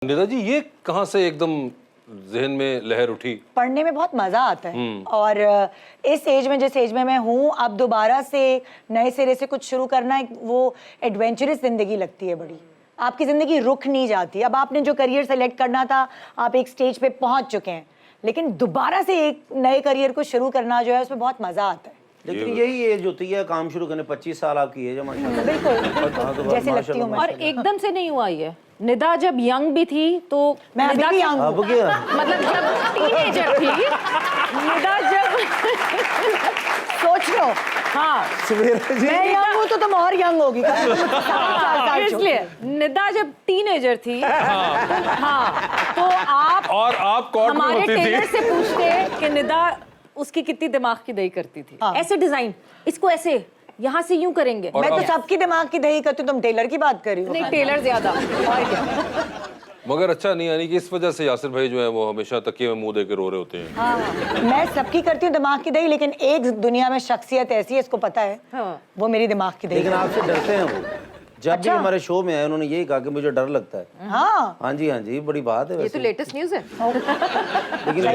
निदा जी, ये कहाँ से एकदम जहन में लहर उठी? पढ़ने में बहुत मजा आता है और इस एज में, जिस एज में मैं हूँ, अब दोबारा से नए सिरे से कुछ शुरू करना एक वो एडवेंचरस जिंदगी लगती है बड़ी। आपकी जिंदगी रुक नहीं जाती। अब आपने जो करियर सेलेक्ट करना था, आप एक स्टेज पे पहुंच चुके हैं, लेकिन दोबारा से एक नए करियर को शुरू करना जो है उसमें बहुत मजा आता है। लेकिन यही एज होती है काम शुरू करने, 25 साल आपकी एज है माशाल्लाह। बिल्कुल जैसे लगती हूँ मैं। और एकदम से नहीं हुआ ये। निदा जब यंग भी थी तो मैं अभी भी यंग हूँ। अब क्या मतलब जब टीनेजर थी निदा जब सोच लो, हाँ सवेरा जी मैं यंग हूँ तो तुम और यंग होगी। इसलिए निदा जब टीनेजर थी हाँ तो आप और आप कोर्ट में हमारे होती टेलर थी। से पूछते कि निदा उसकी कितनी दिमाग की दही करती थी। हाँ। ऐसे डिजाइन, इसको ऐसे यहाँ से यूं करेंगे। मैं तो सबकी दिमाग की दही करती हूँ, तुम टेलर की बात कर रही हो। नहीं, टेलर ज्यादा। और क्या? मगर अच्छा नहीं, यानी कि इस वजह से यासिर भाई जो है वो हमेशा तकिए में मुंह दे के रो रहे होते हैं। हाँ, मैं सबकी करती हूँ दिमाग की दही, लेकिन एक दुनिया में शख्सियत ऐसी है, इसको पता है, हाँ। वो मेरी दिमाग की दही। लेकिन आपसे डरते हैं वो। जब भी हमारे शो में आए उन्होंने यही कहा कि मुझे डर लगता है। हाँ, हाँ जी, बड़ी बात है ये वैसे। तो लेटेस्ट न्यूज है। लेकिन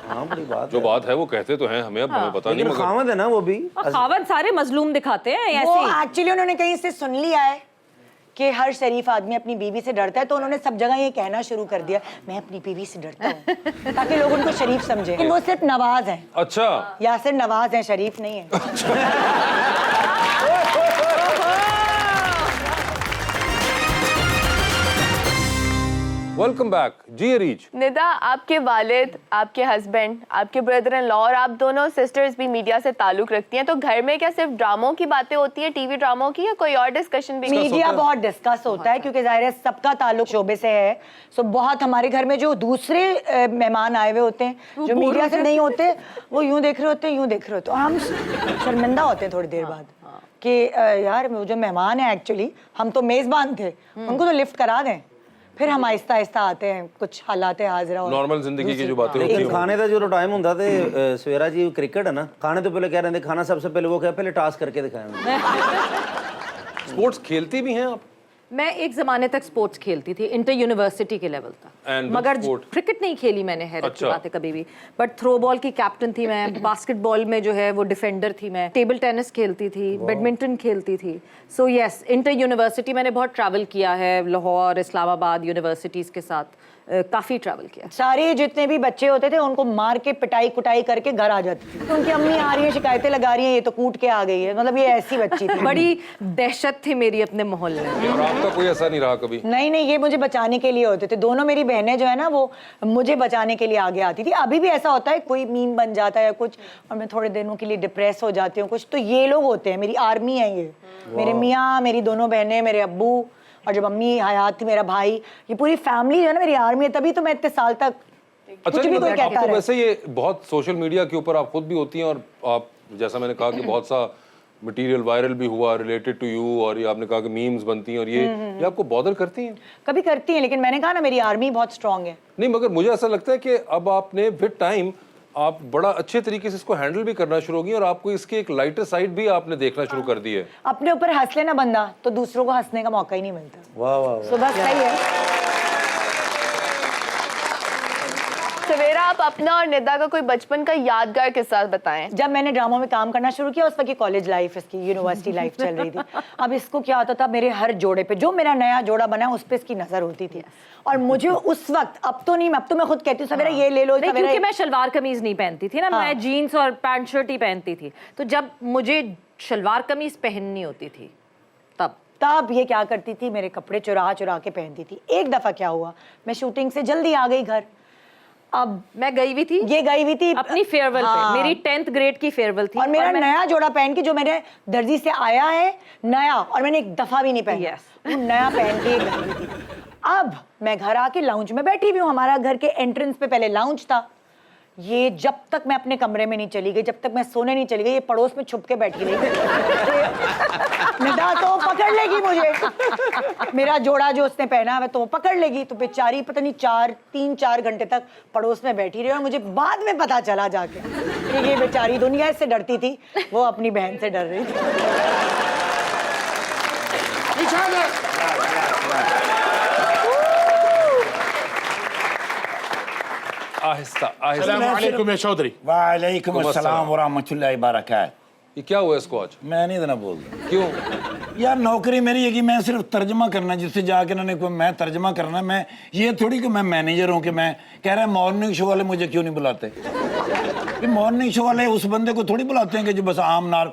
हाँ बड़ी बात जो है। बात है वो कहते तो हैं हमें, अब हमें पता नहीं। लेकिन मगर खामद है ना वो भी। खावत सारे मजलूम दिखाते हैं वो ऐसे। एक्चुअली उन्होंने कहीं से सुन लिया है कि हर शरीफ आदमी अपनी बीवी से डरता है, तो उन्होंने सब जगह ये कहना शुरू कर दिया, मैं अपनी बीवी से डरता हूँ, ताकि लोग उनको शरीफ समझे। लेकिन वो सिर्फ नवाज हैं। अच्छा, यासिर नवाज हैं, शरीफ नहीं है। वेलकम बैक जी रीच। निदा, आपके वालिद, आपके हस्बैंड, आपके ब्रदर इन लॉ और आप दोनों सिस्टर्स भी मीडिया से ताल्लुक रखती हैं, तो घर में क्या सिर्फ ड्रामों की बातें होती हैं, टीवी ड्रामों की, या कोई और डिस्कशन भी? मीडिया बहुत डिस्कस होता है क्योंकि जाहिर है सबका ताल्लुक शोबे से है। सो बहुत हमारे घर में जो दूसरे मेहमान आए हुए होते हैं जो मीडिया से नहीं होते, वो यूं देख रहे होते हैं, यूं देख रहे होते हैं, और हम शर्मिंदा होते हैं थोड़ी देर बाद कि यार वो जो मेहमान है, एक्चुअली हम तो मेजबान थे, उनको तो लिफ्ट करा दें। फिर हम आहिस्ता आहिस्ता आते हैं, कुछ हालात हाजिरा। नॉर्मल जिंदगी की जो बातें होती लेकिन हैं। खाने का जो टाइम होता है सवेरा जी, क्रिकेट है ना, खाने तो पहले कह रहे थे, खाना सबसे पहले वो क्या पहले टास्क करके दिखाया। स्पोर्ट्स खेलती भी हैं आप? मैं एक जमाने तक स्पोर्ट्स खेलती थी, इंटर यूनिवर्सिटी के लेवल तक, And which मगर sport? क्रिकेट नहीं खेली मैंने, हैरत की अच्छा। बात है, कभी भी। बट थ्रो बॉल की कैप्टन थी मैं, बास्केटबॉल में जो है वो डिफेंडर थी मैं, टेबल टेनिस खेलती थी, बैडमिंटन खेलती थी। सो यस, इंटर यूनिवर्सिटी मैंने बहुत ट्रैवल किया है, लाहौर, इस्लामाबाद यूनिवर्सिटीज़ के साथ काफ़ी ट्रैवल किया। सारे जितने भी बच्चे होते थे उनको मार के पिटाई कुटाई करके घर आ जाते थे। तो उनकी अम्मी आ रही है, शिकायतें लगा रही है, ये तो कूट के आ गई है, मतलब ये ऐसी बच्ची थी। बड़ी दहशत थी मेरी अपने मोहल्ले में। और आपका कोई ऐसा नहीं रहा कभी? नहीं, ये मुझे बचाने के लिए होते थे। दोनों मेरी बहनें जो है ना, वो मुझे बचाने के लिए आगे आती थी। अभी भी ऐसा होता है, कोई मीम बन जाता है कुछ और मैं थोड़े दिनों के लिए डिप्रेस हो जाती हूँ कुछ, तो ये लोग होते हैं, मेरी आर्मी है ये। मेरे मियाँ, मेरी दोनों बहनें, मेरे अब्बू, और जब अम्मी हयात थी मेरा भाई, ये पूरी फैमिली जो है ना मेरी आर्मी है। तभी तो मैं इतने साल तक अच्छा, कुछ भी कोई मतलब कहता आपको रहे। वैसे ये बहुत सोशल मीडिया के ऊपर आप खुद भी होती हैं, और आप जैसा मैंने कहा कि बहुत सा मटेरियल वायरल भी हुआ रिलेटेड टू यू, और ये आपने कहा कि मीम्स बनती हैं, और ये आपको बॉदर करती हैं? कभी करती हैं, लेकिन मैंने कहा ना मेरी आर्मी बहुत स्ट्रांग है। नहीं, मगर मुझे ऐसा लगता है कि अब आपने विद टाइम आप बड़ा अच्छे तरीके से इसको हैंडल भी करना शुरू हो गई, और आपको इसकी एक लाइटर साइड भी आपने देखना शुरू कर दी है। अपने ऊपर हंस लेना बंदा तो दूसरों को हंसने का मौका ही नहीं मिलता। वाह वाह वाह। तो बस सही है। सवेरा, आप अपना और निदा का कोई बचपन का यादगार किस्सा बताएं। जब मैंने ड्रामों में काम करना शुरू किया, उस वक्त कॉलेज लाइफ, इसकी यूनिवर्सिटी लाइफ चल रही थी। अब इसको क्या होता था, मेरे हर जोड़े पे, जो मेरा नया जोड़ा बना उस पे इसकी नजर होती थी। और मुझे उस वक्त, अब तो नहीं, अब तो मैं खुद कहती हूँ सवेरा ये ले लो, नहीं, सवेरा क्योंकि मैं शलवार कमीज नहीं पहनती थी ना, मैं जीन्स और पैंट शर्ट ही पहनती थी। तो जब मुझे शलवार कमीज पहननी होती थी तब ये क्या करती थी, मेरे कपड़े चुरा चुरा के पहनती थी। एक दफा क्या हुआ, मैं शूटिंग से जल्दी आ गई घर। अब मैं गई हुई थी, ये गई हुई थी अपनी फेयरवेल पे, मेरी 10th ग्रेड की फेयरवेल थी, और मेरा नया जोड़ा पहन के, जो मेरे दर्जी से आया है नया, और मैंने एक दफा भी नहीं पहना। Yes. वो नया पहन के गई हुई थी। अब मैं घर आके लाउंज में बैठी हुई हूँ, हमारा घर के एंट्रेंस पे पहले लाउंज था। ये जब तक मैं अपने कमरे में नहीं चली गई, जब तक मैं सोने नहीं चली गई, ये पड़ोस में छुप के बैठी रही। निदा तो पकड़ लेगी मुझे, मेरा जोड़ा जो उसने पहना है तो वो पकड़ लेगी। तो बेचारी पता नहीं 3-4 घंटे तक पड़ोस में बैठी रही, और मुझे बाद में पता चला जाके कि ये बेचारी दुनिया से डरती थी, वो अपनी बहन से डर रही थी। आहिस्ता आहिस्ता। अस्सलामुअलैकुम या चौधरी। वालेकुम अस्सलाम व रहमतुल्लाहि बरकात। ये क्या हुआ इसको आज? मैं नहीं इतना बोलता क्यों? यार, नौकरी मेरी है कि मैं सिर्फ तर्जमा करना, जिससे जाके इन्होंने कोई मैं तर्जमा करना, मैं ये थोड़ी कि मैं मैनेजर हूँ कि मैं कह रहा है मॉर्निंग शो वाले मुझे क्यों नहीं बुलाते। मॉर्निंग शो वाले उस बंदे को थोड़ी बुलाते हैं कि जो बस आम नार,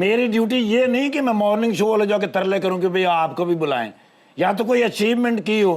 मेरी ड्यूटी ये नहीं कि मैं मॉर्निंग शो वाले जाके तरले करूं कि भैया आपको भी बुलाएं, या तो कोई अचीवमेंट की हो।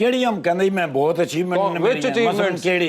केड़ी हम कहंदे मैं बहुत अचीवमेंट Which achievements? केड़ी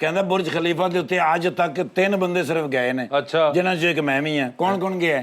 कहंदा बुर्ज खलीफा ਦੇ ਉੱਤੇ ਅੱਜ ਤੱਕ 3 ਬੰਦੇ ਸਿਰਫ ਗਏ ਨੇ, अच्छा। ਜਿਨ੍ਹਾਂ ਚੋਂ ਇੱਕ ਮੈਂ ਵੀ ਹਾਂ। ਕੌਣ ਕੌਣ ਗਿਆ ਹੈ?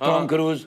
Tom Cruise,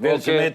Will Okay. Smith.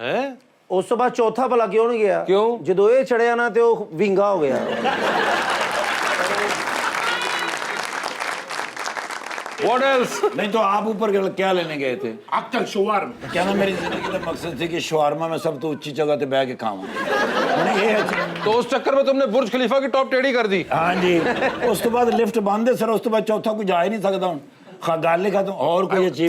हैं? ਉਸ ਤੋਂ ਬਾਅਦ ਚੌਥਾ ਭਲਾ ਕਿਉਂ ਨਹੀਂ ਗਿਆ? ਕਿਉਂ? ਜਦੋਂ ਇਹ ਚੜਿਆ ਨਾ ਤੇ ਉਹ ਵਿੰਗਾ ਹੋ ਗਿਆ। What else? नहीं तो आप ऊपर क्या लेने गए थे? अक्ल शवारमा। कहना मेरी जिंदगी का मकसद थी कि शवारमा में सब तो ऊंची जगह पे बैठ के खाऊं। मैंने ये तो उस चक्कर में तुमने बुर्ज खलीफा की टॉप टेढ़ी कर दी। हाँ जी। उस तो बाद लिफ्ट बंद है सर, उस तो बाद चौथा कोई जा ही नहीं सकता हूं। गल लिखा तो और कोई अचीव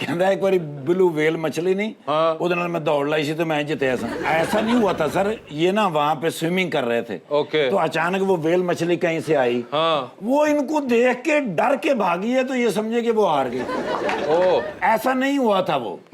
कहता एक बारी ब्लू वेल मछली नहीं, उधर नाल मैं दौड़ लाई सी तो मैं जितया सा। ऐसा नहीं हुआ था सर, ये ना वहाँ पे स्विमिंग कर रहे थे। ओके। तो अचानक वो वेल मछली कहीं से आई। हाँ। वो इनको देख के डर के भागी है, तो ये समझे कि वो हार गई। ओह, ऐसा नहीं हुआ था वो।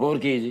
और की जी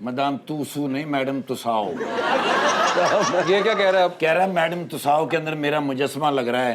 मदाम तुसू नहीं, मैडम तुसाओ। ये क्या कह रहा है आप? कह रहा है मैडम तुसाओ के अंदर मेरा मुजस्समा लग रहा है।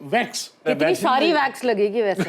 वैक्स। कितनी सारी वैक्स लगेगी वैसे?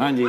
हाँ जी।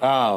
आओ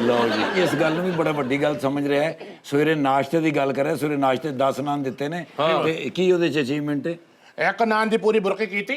ਲਓ ਜੀ, ਇਸ ਗੱਲ ਨੂੰ ਵੀ ਬੜਾ ਵੱਡੀ ਗੱਲ ਸਮਝ ਰਿਹਾ ਹੈ। ਸਵੇਰੇ ਨਾਸ਼ਤੇ ਦੀ ਗੱਲ ਕਰ ਰਿਹਾ, ਸਵੇਰੇ ਨਾਸ਼ਤੇ 10 ਨਾਨ ਦਿੱਤੇ ਨੇ ਤੇ ਕੀ ਉਹਦੇ ਚ ਅਚੀਵਮੈਂਟ ਹੈ? एक नान दी पूरी बुरकी की थी।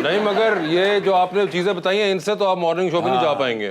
नहीं मगर ये जो आपने चीजें बताई हैं इनसे तो आप मॉर्निंग शो पे नहीं जा पाएंगे।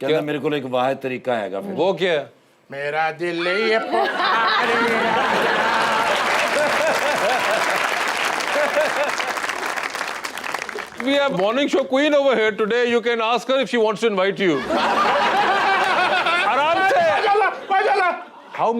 ਕਹਿੰਦਾ ਮੇਰੇ ਕੋਲ ਇੱਕ ਵਾਹਿਦ ਤਰੀਕਾ ਹੈਗਾ। ਫਿਰ वो क्या है? मेरा दिल ये पुकारे। We have morning show queen over here today. You can ask her if she wants to invite you. आराम से। माशाल्लाह। How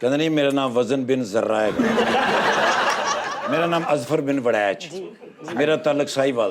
कहता नहीं मेरा नाम वजन बिन जर्रा है। मेरा नाम अजफर बिन वड़ैच। मेरा ताल्लुक साहिवाल।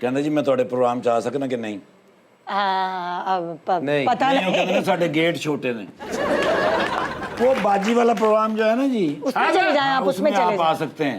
ਕਹਿੰਦਾ ਜੀ ਮੈਂ ਤੁਹਾਡੇ ਪ੍ਰੋਗਰਾਮ ਚ ਆ ਸਕਣਾ ਕਿ ਨਹੀਂ? नहीं। पता नहीं, वो कहते नहीं। ना साढ़े गेट छोटे ने। वो बाजी वाला प्रोग्राम जो है ना जी, उसमें चले जाएं आप, उसमें चले आप आ जाएं। सकते हैं।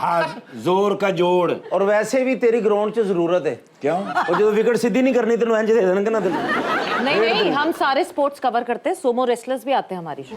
हाँ, जोर का जोड़। ਔਰ ਵੈਸੇ ਵੀ ਤੇਰੀ ਗਰਾਊਂਡ 'ਚ ਜ਼ਰੂਰਤ ਹੈ। क्यों? ਉਹ ਜਦੋਂ ਵਿਕਟ ਸਿੱਧੀ ਨਹੀਂ ਕਰਨੀ ਤੈਨੂੰ ਇੰਜ ਦੇ ਦੇਣਗੇ ਨਾ ਤੈਨੂੰ। नहीं नहीं, हम सारे स्पोर्ट्स कवर करते हैं, सोमो रेसलर्स भी आते हैं हमारी शो।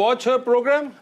watch her program?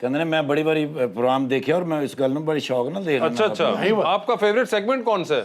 कहते ने मैं बड़ी बड़ी प्रोग्राम देखे और मैं इस गल में बड़ी शौक ना देख अच्छा अच्छा। अय्वा। आपका फेवरेट सेगमेंट कौन सा है?